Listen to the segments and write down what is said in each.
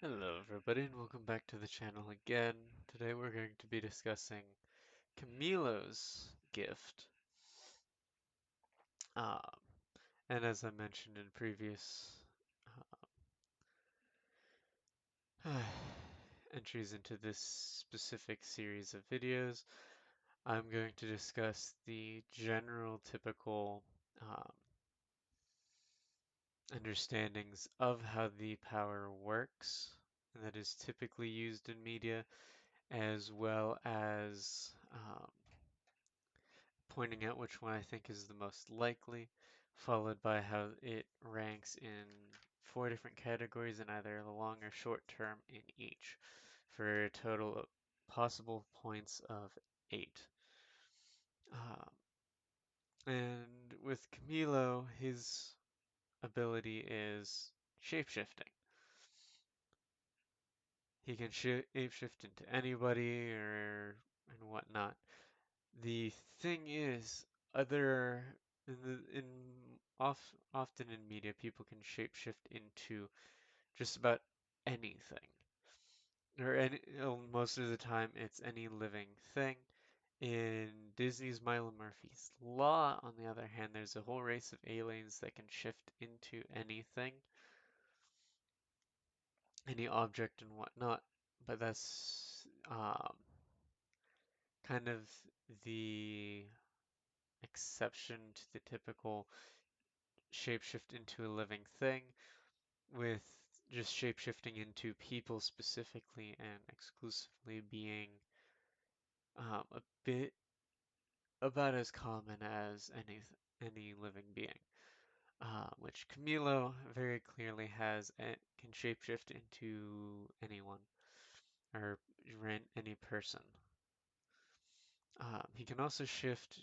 Hello everybody and welcome back to the channel again. Today we're going to be discussing Camilo's gift. Um, and as I mentioned in previous entries into this specific series of videos, I'm going to discuss the general typical um, understandings of how the power works and that is typically used in media, as well as pointing out which one I think is the most likely, followed by how it ranks in four different categories in either the long or short term in each, for a total of possible points of 8. Um, and with Camilo, his ability is shapeshifting. He can shapeshift into anybody or and whatnot. The thing is, other often in media, people can shapeshift into just about anything, or most of the time it's any living thing. In Disney's Milo Murphy's Law, on the other hand, there's a whole race of aliens that can shift into anything, any object and whatnot. But that's kind of the exception to the typical shapeshift into a living thing, with just shapeshifting into people specifically and exclusively being a bit about as common as any living being. Which Camilo very clearly has and can shapeshift into anyone or any person. He can also shift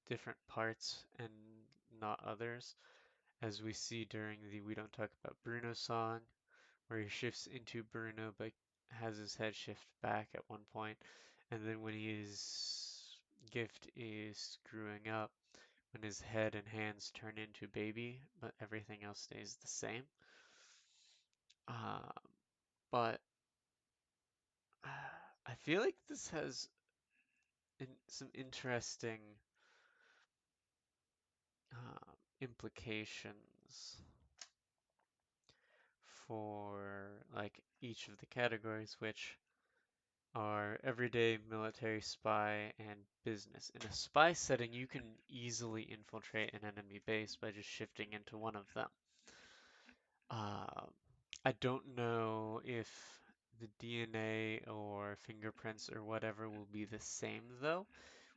different parts and not others, as we see during the We Don't Talk About Bruno song, where he shifts into Bruno but has his head shift back at one point, and then when his gift is screwing up, when his head and hands turn into baby, but everything else stays the same. Uh, but I feel like this has some interesting implications for like each of the categories, which are everyday, military, spy, and business. In a spy setting, you can easily infiltrate an enemy base by just shifting into one of them. Uh, I don't know if the DNA or fingerprints or whatever will be the same though,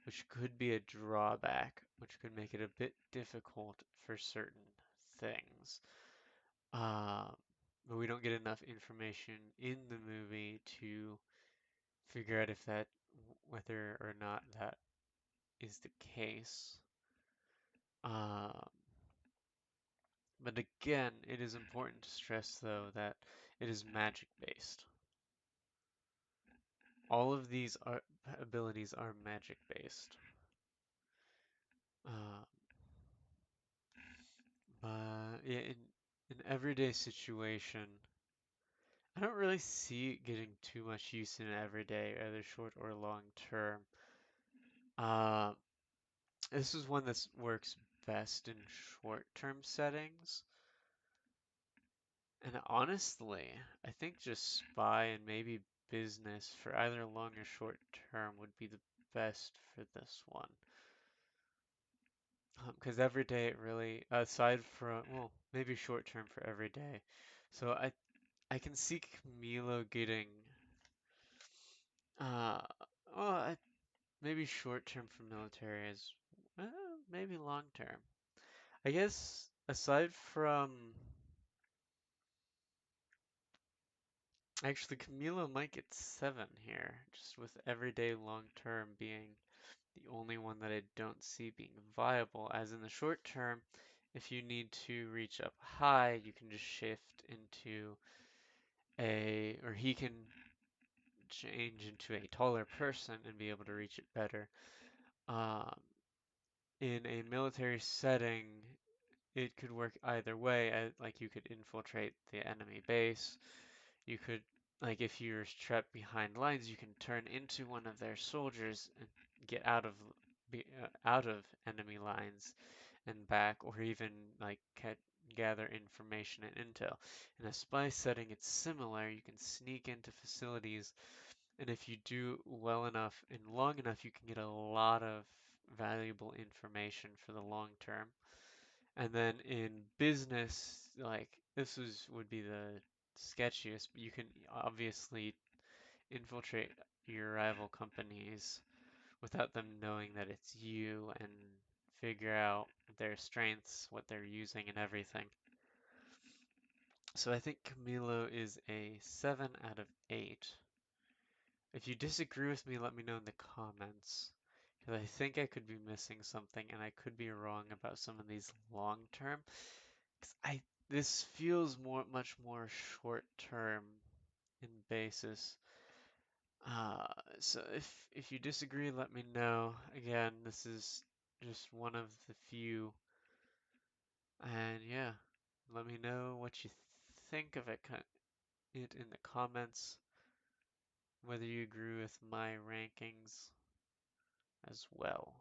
which could be a drawback, which could make it a bit difficult for certain things. Uh, but we don't get enough information in the movie to figure out if that whether or not that is the case. Uh, but again, it is important to stress though that it is magic based. All of these abilities are magic based. Uh, but yeah, in everyday situation, I don't really see it getting too much use in everyday, either short or long term. Uh, this is one that works best in short term settings. And honestly, I think just spy and maybe business for either long or short term would be the best for this one. Because every day it really, aside from, well, maybe short term for every day. So I can see Camilo getting, uh, well, maybe short term for military is, maybe long term. I guess aside from, actually Camilo might get 7 here, just with everyday long term being the only one that I don't see being viable, as in the short term, if you need to reach up high, you can just shift into or he can change into a taller person and be able to reach it better. Um, in a military setting, it could work either way, like you could infiltrate the enemy base, You could, like, if you're trapped behind lines, you can turn into one of their soldiers and get out of enemy lines and back, or even like gather information and intel. In a spy setting, it's similar. You can sneak into facilities, and if you do well enough and long enough, you can get a lot of valuable information for the long term. And then in business, like would be the sketchiest, but you can obviously infiltrate your rival companies without them knowing that it's you and figure out their strengths, what they're using, and everything. So I think Camilo is a 7 out of 8. If you disagree with me, let me know in the comments. Because I think I could be missing something and I could be wrong about some of these long term. Because this feels much more short term in basis. So if you disagree, let me know. Again, this is just one of the few, and yeah, let me know what you think of it in the comments, whether you agree with my rankings as well.